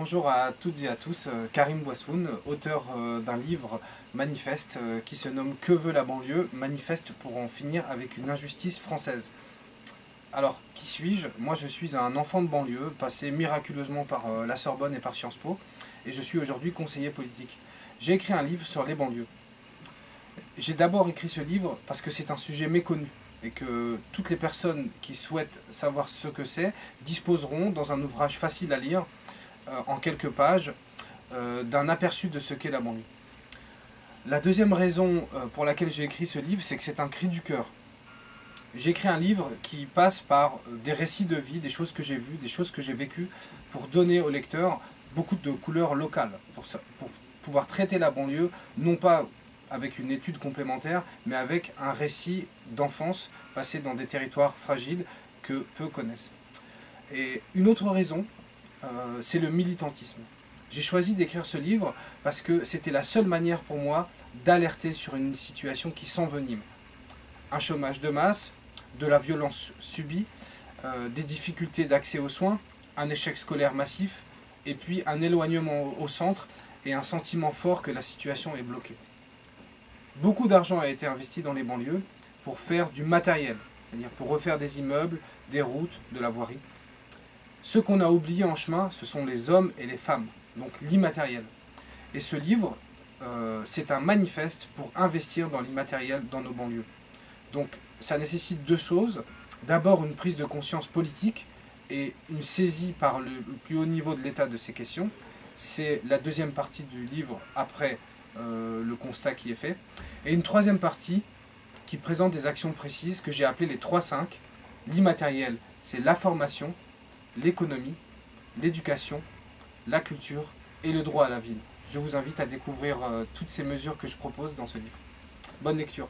Bonjour à toutes et à tous, Karim Bouassoun, auteur d'un livre manifeste qui se nomme « Que veut la banlieue ? Manifeste pour en finir avec une injustice française ». Alors, qui suis-je? Moi, je suis un enfant de banlieue, passé miraculeusement par la Sorbonne et par Sciences Po, et je suis aujourd'hui conseiller politique. J'ai écrit un livre sur les banlieues. J'ai d'abord écrit ce livre parce que c'est un sujet méconnu, et que toutes les personnes qui souhaitent savoir ce que c'est disposeront, dans un ouvrage facile à lire, en quelques pages, d'un aperçu de ce qu'est la banlieue. La deuxième raison pour laquelle j'ai écrit ce livre, c'est que c'est un cri du cœur. J'ai écrit un livre qui passe par des récits de vie, des choses que j'ai vues, des choses que j'ai vécues, pour donner au lecteur beaucoup de couleurs locales, pour pouvoir traiter la banlieue, non pas avec une étude complémentaire, mais avec un récit d'enfance passé dans des territoires fragiles que peu connaissent. Et une autre raison, c'est le militantisme. J'ai choisi d'écrire ce livre parce que c'était la seule manière pour moi d'alerter sur une situation qui s'envenime. Un chômage de masse, de la violence subie, des difficultés d'accès aux soins, un échec scolaire massif, et puis un éloignement au centre et un sentiment fort que la situation est bloquée. Beaucoup d'argent a été investi dans les banlieues pour faire du matériel, c'est-à-dire pour refaire des immeubles, des routes, de la voirie. Ce qu'on a oublié en chemin, ce sont les hommes et les femmes, donc l'immatériel. Et ce livre, c'est un manifeste pour investir dans l'immatériel dans nos banlieues. Donc ça nécessite deux choses. D'abord une prise de conscience politique et une saisie par le plus haut niveau de l'État de ces questions. C'est la deuxième partie du livre après le constat qui est fait. Et une troisième partie qui présente des actions précises que j'ai appelées les 3-5. L'immatériel, c'est la formation, l'économie, l'éducation, la culture et le droit à la ville. Je vous invite à découvrir toutes ces mesures que je propose dans ce livre. Bonne lecture.